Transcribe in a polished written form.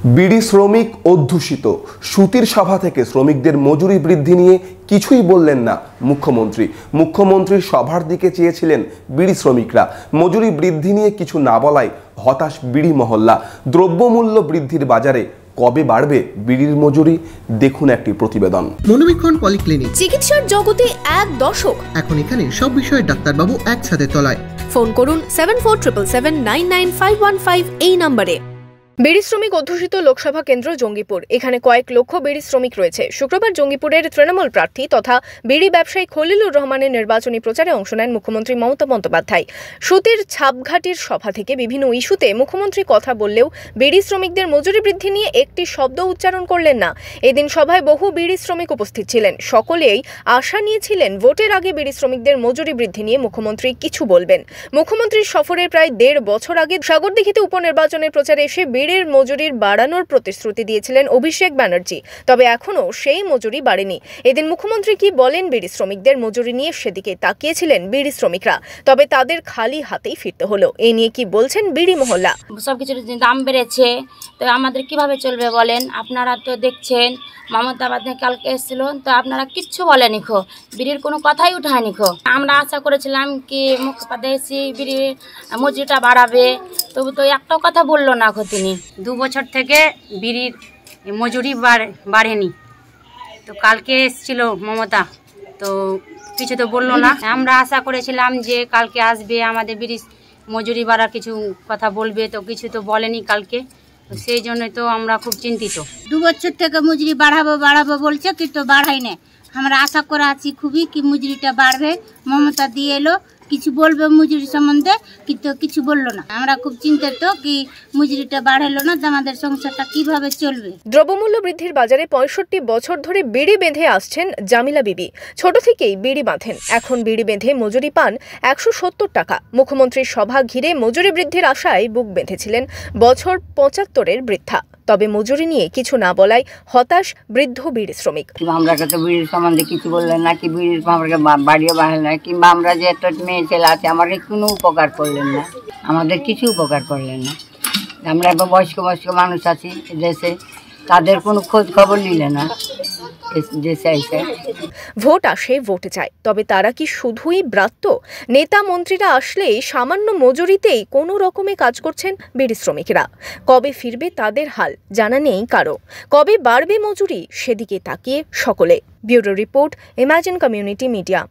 বিড়ি শ্রমিক অধ্যুষিত। সুতির সভা থেকে শ্রমিকদের মজুরি বৃদ্ধি নিয়ে কিছুই বললেন না মুখ্যমন্ত্রী। মুখ্যমন্ত্রীর সভার দিকে চেয়েছিলেন বিড়ি শ্রমিকরা। মজুরি বৃদ্ধি নিয়ে কিছু না বলায় হতাশ বিড়ি মহল্লা। দ্রব্যমূল্য বৃদ্ধির বাজারে কবে বাড়বে বিড়ির মজুরি? দেখুন একটি প্রতিবেদন। মনোবীক্ষণ পলিক্লিনিক, চিকিৎসার জগতে এক দশক। এখন এখানে সব বিষয়ে ডাক্তারবাবু একসাথে তলায়। ফোন করুন 7477799515 এই নম্বরে। বিড়ি শ্রমিক অধ্যুষিত লোকসভা কেন্দ্র জঙ্গিপুর। এখানে কয়েক লক্ষ বিড়ি শ্রমিক রয়েছে। শুক্রবার জঙ্গিপুরের তৃণমূল প্রার্থী তথা বিড়ি ব্যবসায়ী খলিলুর রহমানের নির্বাচনী প্রচারে অংশ নেন মুখ্যমন্ত্রী মমতা বন্দ্যোপাধ্যায়। সুতির ছাপঘাটির সভা থেকে বিভিন্ন ইস্যুতে মুখ্যমন্ত্রী কথা বললেও বিড়ি শ্রমিকদের মজুরি বৃদ্ধি নিয়ে একটি শব্দ উচ্চারণ করলেন না। এদিন সভায় বহু বিড়ি শ্রমিক উপস্থিত ছিলেন। সকলেই আশা নিয়েছিলেন ভোটের আগে বিড়ি শ্রমিকদের মজুরি বৃদ্ধি নিয়ে মুখ্যমন্ত্রী কিছু বলবেন। মুখ্যমন্ত্রীর সফরের প্রায় 1.5 বছর আগে সাগরদিঘিতে উপনির্বাচনের প্রচারে এসে বিড়ির মজুরির বাড়ানোর প্রতিশ্রুতি দিয়েছিলেন অভিষেক ব্যানার্জি। তবে এখনও সেই মজুরি বাড়েনি। এদিন মুখ্যমন্ত্রী কি বলেন বিড়ি শ্রমিকদের মজুরি নিয়ে সেদিকে তাকিয়েছিলেন বিড়ি শ্রমিকরা। তবে তাদের খালি হাতেই ফিরতে হলো। এ নিয়ে কি বলছেন বিড়ি মহল্লা? সবকিছুর দাম বেড়েছে, তো আমাদের কিভাবে চলবে বলেন? আপনারা তো দেখছেন মমতা বন্দ্যোপাধ্যায় কালকে এসেছিল, তো আপনারা কিচ্ছু বলেনি খো, বিড়ির কোনো কথাই উঠায়নি খো। আমরা আশা করেছিলাম কি মুখ্যমন্ত্রী এসে বিড়ির মজুরিটা বাড়াবে, তবু তো একটাও কথা বললো না খো তিনি। 2 বছর থেকে বিড়ির মজুরি বাড়েনি, তো কালকে এসেছিল মমতা, তো কিছু তো বললো না। আমরা আশা করেছিলাম যে কালকে আসবে, আমাদের বিড়ি মজুরি বাড়ার কিছু কথা বলবে, তো কিছু তো বলেনি কালকে। তো সেই জন্যই তো আমরা খুব চিন্তিত। 2 বছর থেকে মজুরি বাড়াবো বলছে, কিন্তু বাড়াই না। আমরা আশা করে আছি খুবই কি মজুরিটা বাড়বে। মমতা দিয়ে এলো, কিছু বলবে মজুরি সম্বন্ধে, কিন্তু কিছু বললো না। আমরা খুব চিন্তিত কি মজুরিটা বাড়ালো না, তো আমাদের সংসারটা কিভাবে চলবে। দ্রব্যমূল্য বৃদ্ধির বাজারে 65 বছর ধরে বিড়ি বেঁধে আসছেন জামিলা বিবি। ছোট থেকেই বিড়ি বাঁধেন। এখন বিড়ি বেঁধে মজুরি পান 170 টাকা। মুখ্যমন্ত্রীর সভা ঘিরে মজুরি বৃদ্ধির আশায় বুক বেঁধেছিলেন বছর 75-এর বৃদ্ধা। তবে মজুরি নিয়ে কিছু না বলায় হতাশ বৃদ্ধ বিড়ি শ্রমিক। আমরা তো বিড়ির সম্বন্ধে কিছু বললেন না, কি বিড়ির আমাকে বাড়িও বাড়লেন না, কিংবা আমরা যে একটা মেয়ে ছেলে আছে আমাকে কোনো উপকার করলেন না, আমাদের কিছু উপকার করলেন না। আমরা একবার বয়স্ক মানুষ আছি দেশে, তাদের কোনো খোঁজ খবর নিলে না। ভোট আসে, ভোটে যায়, তবে তারা কি শুধুই ব্রাত্য? নেতা মন্ত্রীরা আসলে সামান্য মজুরিতেই কোনো রকমে কাজ করছেন বিড়ি শ্রমিকরা। কবে ফিরবে তাদের হাল জানা নেই কারো। কবে বাড়বে মজুরি সেদিকে তাকিয়ে সকলে। Bureau report, imagine community media.